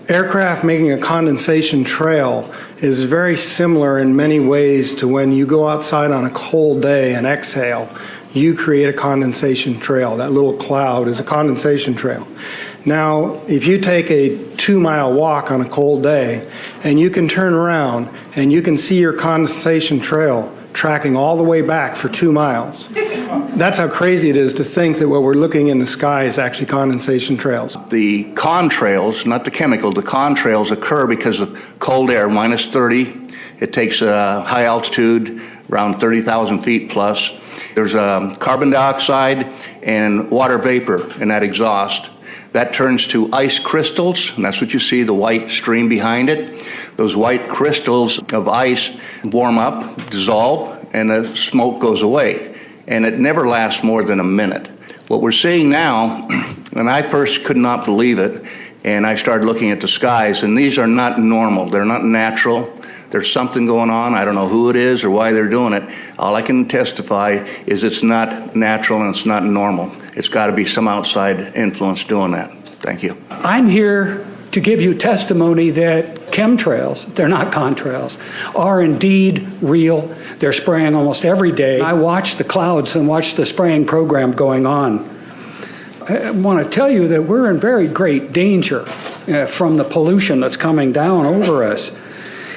Aircraft making a condensation trail is very similar in many ways to when you go outside on a cold day and exhale. You create a condensation trail. That little cloud is a condensation trail. Now, if you take a 2-mile walk on a cold day and you can turn around and you can see your condensation trail tracking all the way back for 2 miles. That's how crazy it is to think that what we're looking in the sky is actually condensation trails. The contrails, not the chemical, the contrails occur because of cold air, minus 30. It takes high altitude, around 30,000 feet plus. There's carbon dioxide and water vapor in that exhaust. That turns to ice crystals, and that's what you see, the white stream behind it. Those white crystals of ice warm up, dissolve, and the smoke goes away. And it never lasts more than a minute. What we're seeing now, and I first could not believe it, and I started looking at the skies, and these are not normal, they're not natural. There's something going on. I don't know who it is or why they're doing it. All I can testify is it's not natural and it's not normal. It's got to be some outside influence doing that. Thank you. I'm here to give you testimony that chemtrails, they're not contrails, are indeed real. They're spraying almost every day. I watch the clouds and watch the spraying program going on. I want to tell you that we're in very great danger from the pollution that's coming down over us.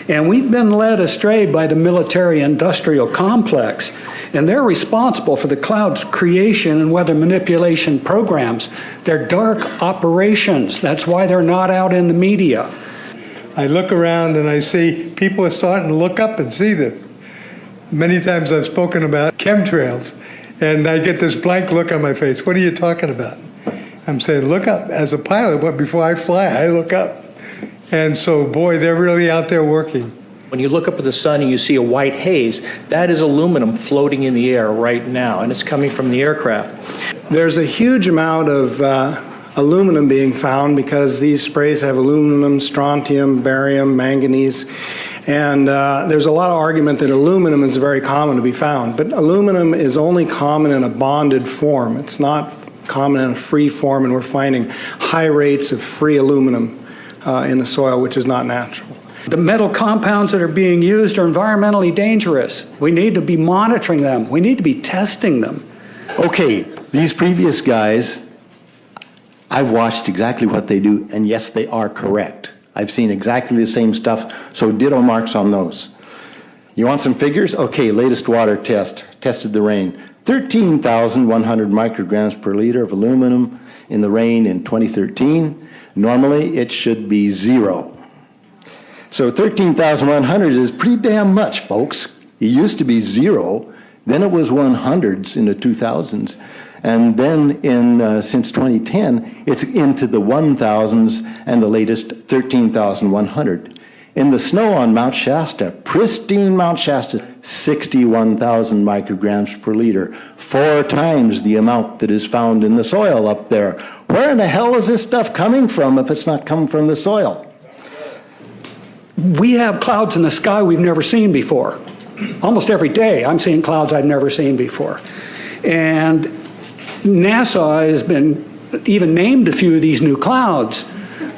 And we've been led astray by the military-industrial complex, and they're responsible for the cloud's creation and weather manipulation programs. They're dark operations. That's why they're not out in the media. I look around and I see people are starting to look up and see this. Many times I've spoken about chemtrails, and I get this blank look on my face. What are you talking about? I'm saying, look up. As a pilot, but before I fly, I look up. And so, boy, they're really out there working. When you look up at the sun and you see a white haze, that is aluminum floating in the air right now, and it's coming from the aircraft. There's a huge amount of aluminum being found because these sprays have aluminum, strontium, barium, manganese, and there's a lot of argument that aluminum is very common to be found, but aluminum is only common in a bonded form. It's not common in a free form, and we're finding high rates of free aluminum in the soil, which is not natural. The metal compounds that are being used are environmentally dangerous. We need to be monitoring them. We need to be testing them. Okay, these previous guys, I've watched exactly what they do, and yes, they are correct. I've seen exactly the same stuff, so ditto marks on those. You want some figures? Okay, latest water test, tested the rain. 13,100 micrograms per liter of aluminum in the rain in 2013. Normally, it should be 0. So 13,100 is pretty damn much, folks. It used to be 0, then it was 100s in the 2000s, and then since 2010, it's into the 1,000s and the latest 13,100. In the snow on Mount Shasta, pristine Mount Shasta, 61,000 micrograms per liter, 4 times the amount that is found in the soil up there. Where in the hell is this stuff coming from if it's not coming from the soil? We have clouds in the sky we've never seen before. Almost every day I'm seeing clouds I've never seen before. And NASA has been even named a few of these new clouds.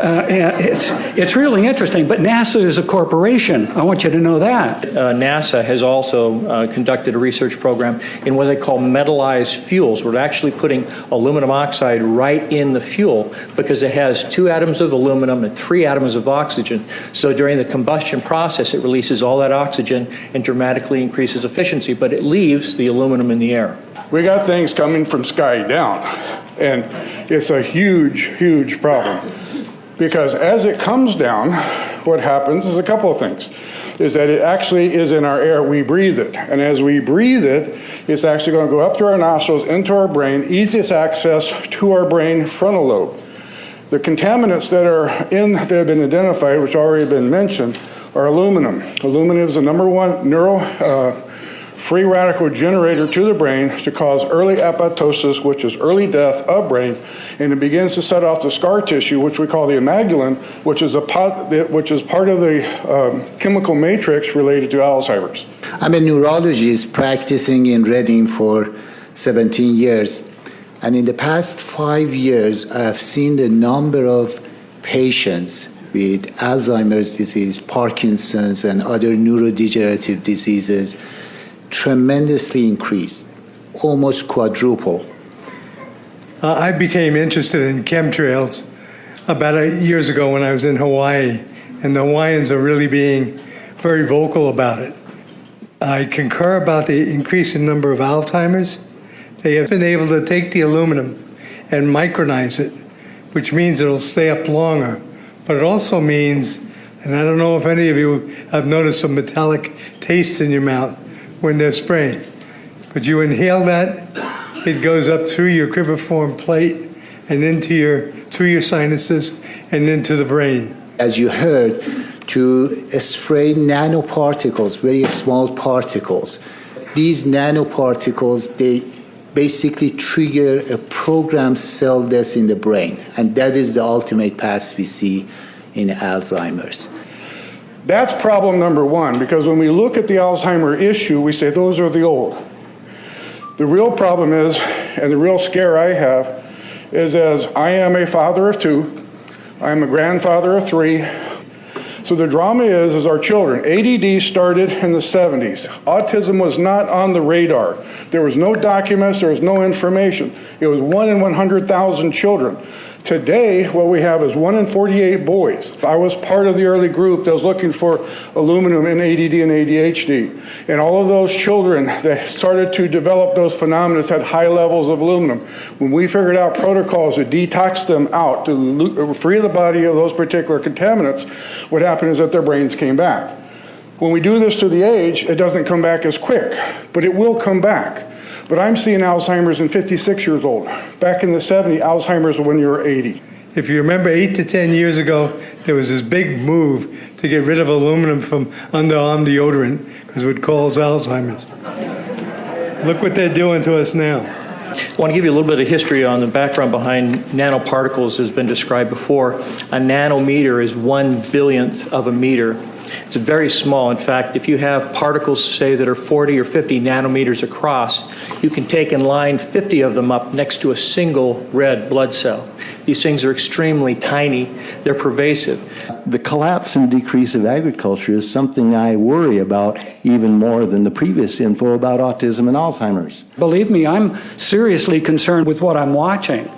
It's really interesting, but NASA is a corporation. I want you to know that. NASA has also conducted a research program in what they call metallized fuels. We're actually putting aluminum oxide right in the fuel because it has 2 atoms of aluminum and 3 atoms of oxygen. So during the combustion process, it releases all that oxygen and dramatically increases efficiency, but it leaves the aluminum in the air. We got things coming from sky down, and it's a huge, huge problem. Because as it comes down, what happens is a couple of things. Is that it actually is in our air, we breathe it. And as we breathe it, it's actually going to go up through our nostrils, into our brain, easiest access to our brain frontal lobe. The contaminants that have been identified, which already been mentioned, are aluminum. Aluminum is the #1 free radical generator to the brain to cause early apoptosis, which is early death of brain, and it begins to set off the scar tissue, which we call the amygdalin, which is part of the chemical matrix related to Alzheimer's. I'm a neurologist practicing in Reading for 17 years, and in the past 5 years, I have seen the number of patients with Alzheimer's disease, Parkinson's, and other neurodegenerative diseases tremendously increased, almost quadruple. I became interested in chemtrails about 8 years ago when I was in Hawaii, and the Hawaiians are really being very vocal about it. I concur about the increasing number of Alzheimer's. They have been able to take the aluminum and micronize it, which means it'll stay up longer. But it also means, and I don't know if any of you have noticed some metallic taste in your mouth when they're spraying, but you inhale that, it goes up through your cribriform plate and through your sinuses and into the brain. As you heard, to spray nanoparticles, very small particles. These nanoparticles, they basically trigger a programmed cell death in the brain, and that is the ultimate path we see in Alzheimer's. That's problem number one, because when we look at the Alzheimer issue, we say those are the old. The real problem is, and the real scare I have, is as I am a father of 2, I am a grandfather of 3. So the drama is our children. ADD started in the 70s. Autism was not on the radar. There was no documents, there was no information. It was 1 in 100,000 children. Today, what we have is 1 in 48 boys. I was part of the early group that was looking for aluminum in ADD and ADHD. And all of those children that started to develop those phenomena had high levels of aluminum. When we figured out protocols to detox them out, to free the body of those particular contaminants, what happened is that their brains came back. When we do this to the age, it doesn't come back as quick, but it will come back. But I'm seeing Alzheimer's in 56 years old. Back in the 70s, Alzheimer's when you were 80. If you remember 8 to 10 years ago, there was this big move to get rid of aluminum from underarm deodorant because it would cause Alzheimer's. Look what they're doing to us now. I want to give you a little bit of history on the background behind nanoparticles has been described before. A nanometer is 1/1000th of a meter. It's very small. In fact, if you have particles, say, that are 40 or 50 nanometers across, you can take and line 50 of them up next to a single red blood cell. These things are extremely tiny. They're pervasive. The collapse and decrease of agriculture is something I worry about even more than the previous info about autism and Alzheimer's. Believe me, I'm seriously concerned with what I'm watching.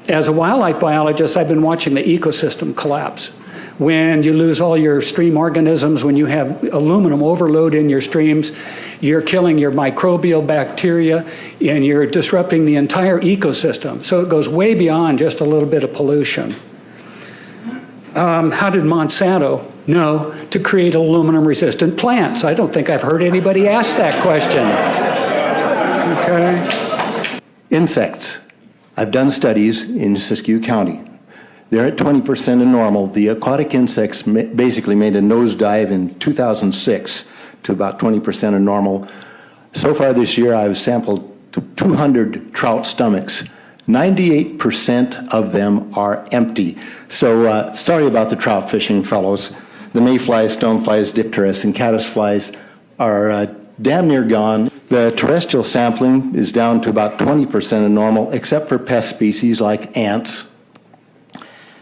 As a wildlife biologist, I've been watching the ecosystem collapse. When you lose all your stream organisms, when you have aluminum overload in your streams, you're killing your microbial bacteria and you're disrupting the entire ecosystem. So it goes way beyond just a little bit of pollution. How did Monsanto know to create aluminum-resistant plants? I don't think I've heard anybody ask that question. Okay. Insects. I've done studies in Siskiyou County. They're at 20% of normal. The aquatic insects basically made a nosedive in 2006 to about 20% of normal. So far this year, I've sampled 200 trout stomachs. 98% of them are empty. So sorry about the trout fishing fellows. The mayflies, stoneflies, dipterus, and caddisflies are damn near gone. The terrestrial sampling is down to about 20% of normal, except for pest species like ants.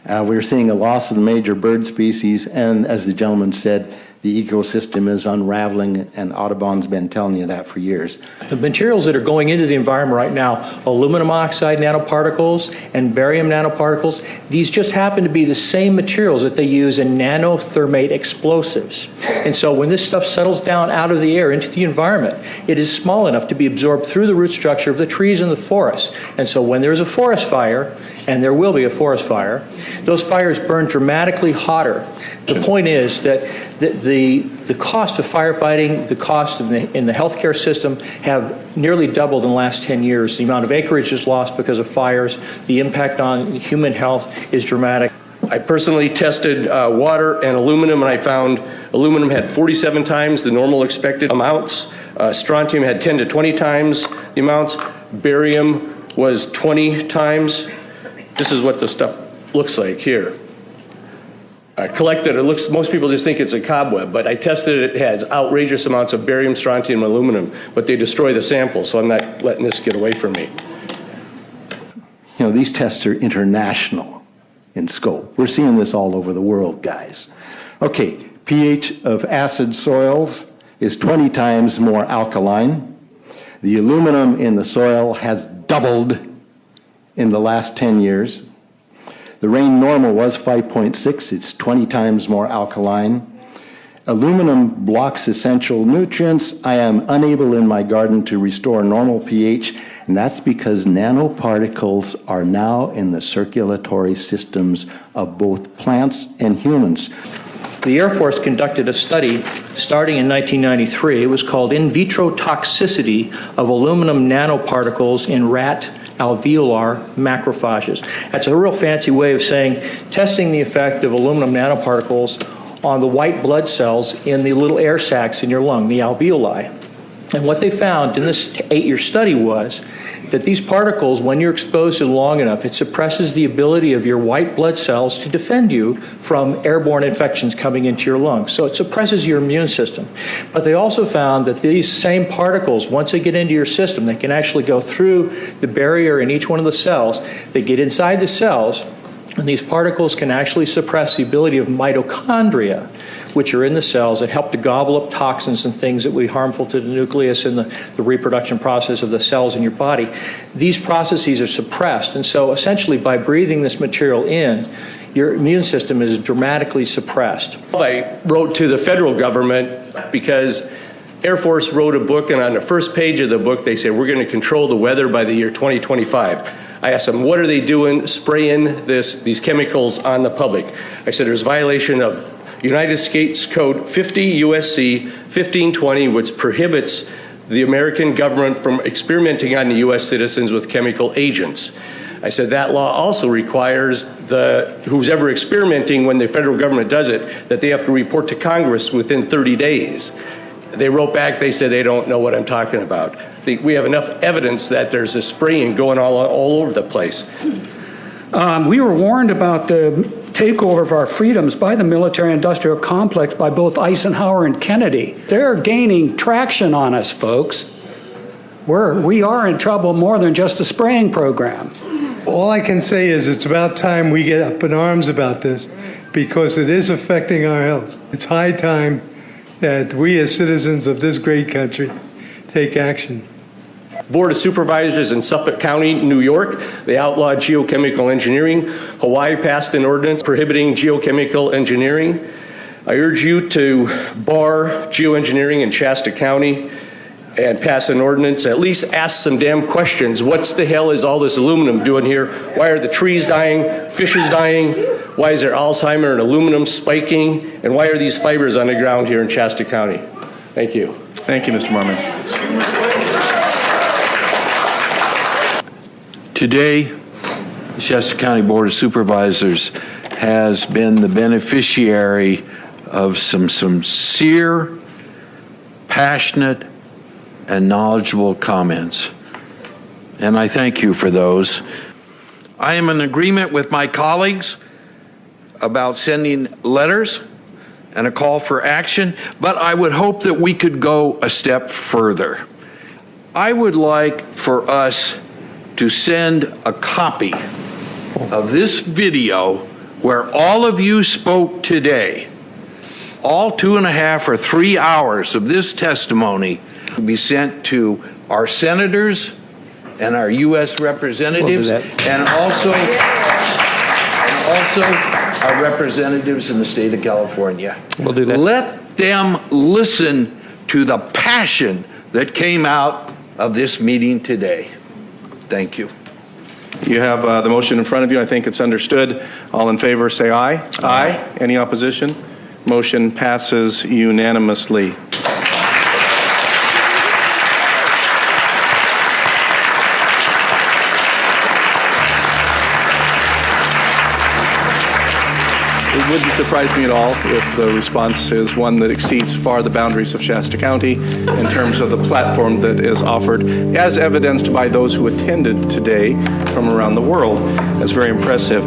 We're seeing a loss of the major bird species, and as the gentleman said, the ecosystem is unraveling, and Audubon's been telling you that for years. The materials that are going into the environment right now, aluminum oxide nanoparticles and barium nanoparticles, these just happen to be the same materials that they use in nanothermate explosives. And so when this stuff settles down out of the air into the environment, it is small enough to be absorbed through the root structure of the trees in the forest. And so when there's a forest fire, and there will be a forest fire, those fires burn dramatically hotter. The point is that the cost of firefighting, the cost in the healthcare system have nearly doubled in the last 10 years. The amount of acreage is lost because of fires. The impact on human health is dramatic. I personally tested water and aluminum, and I found aluminum had 47 times the normal expected amounts. Strontium had 10 to 20 times the amounts. Barium was 20 times. This is what the stuff looks like here. Collected, most people just think it's a cobweb, but I tested it. It has outrageous amounts of barium, strontium, and aluminum, but they destroy the sample, so I'm not letting this get away from me. You know, these tests are international. in scope. We're seeing this all over the world, guys. Okay, pH of acid soils is 20 times more alkaline. The aluminum in the soil has doubled in the last 10 years. The rain normal was 5.6. It's 20 times more alkaline. Aluminum blocks essential nutrients. I am unable in my garden to restore normal pH, and that's because nanoparticles are now in the circulatory systems of both plants and humans. The Air Force conducted a study starting in 1993. It was called In Vitro Toxicity of Aluminum Nanoparticles in Rat Alveolar Macrophages. That's a real fancy way of saying testing the effect of aluminum nanoparticles on the white blood cells in the little air sacs in your lung, the alveoli. And what they found in this 8-year study was that these particles, when you're exposed to them long enough, it suppresses the ability of your white blood cells to defend you from airborne infections coming into your lungs. So it suppresses your immune system. But they also found that these same particles, once they get into your system, they can actually go through the barrier in each one of the cells. They get inside the cells, and these particles can actually suppress the ability of mitochondria, which are in the cells that help to gobble up toxins and things that would be harmful to the nucleus and the reproduction process of the cells in your body. These processes are suppressed, and so essentially by breathing this material in, your immune system is dramatically suppressed. I wrote to the federal government because Air Force wrote a book, and on the first page of the book they said, we're going to control the weather by the year 2025. I asked them, what are they doing spraying these chemicals on the public? I said, there's violation of United States Code 50 USC 1520, which prohibits the American government from experimenting on the U.S. citizens with chemical agents. I said that law also requires who's ever experimenting, when the federal government does it, that they have to report to Congress within 30 days. They wrote back, they said they don't know what I'm talking about. We have enough evidence that there's a spraying going all over the place. We were warned about the takeover of our freedoms by the military-industrial complex by both Eisenhower and Kennedy. They're gaining traction on us, folks. We are in trouble more than just a spraying program. All I can say is it's about time we get up in arms about this, because it is affecting our health. It's high time that we as citizens of this great country take action. Board of Supervisors in Suffolk County, New York, they outlawed geochemical engineering. Hawaii passed an ordinance prohibiting geochemical engineering. I urge you to bar geoengineering in Shasta County and pass an ordinance. At least ask some damn questions. What the hell is all this aluminum doing here? Why are the trees dying, fishes dying? Why is there Alzheimer and aluminum spiking? And why are these fibers on the ground here in Shasta County? Thank you. Thank you, Mr. Mormon. Today, the Shasta County Board of Supervisors has been the beneficiary of some sincere, passionate, and knowledgeable comments. And I thank you for those. I am in agreement with my colleagues about sending letters and a call for action, but I would hope that we could go a step further. I would like for us to send a copy of this video where all of you spoke today, all 2.5 or 3 hours of this testimony, to be sent to our senators and our U.S. representatives, and also our representatives in the state of California. We'll do that. Let them listen to the passion that came out of this meeting today. Thank you. You have the motion in front of you. I think it's understood. All in favor, say aye. Aye. Any opposition? Motion passes unanimously. It wouldn't surprise me at all if the response is one that exceeds far the boundaries of Shasta County in terms of the platform that is offered, as evidenced by those who attended today from around the world. That's very impressive.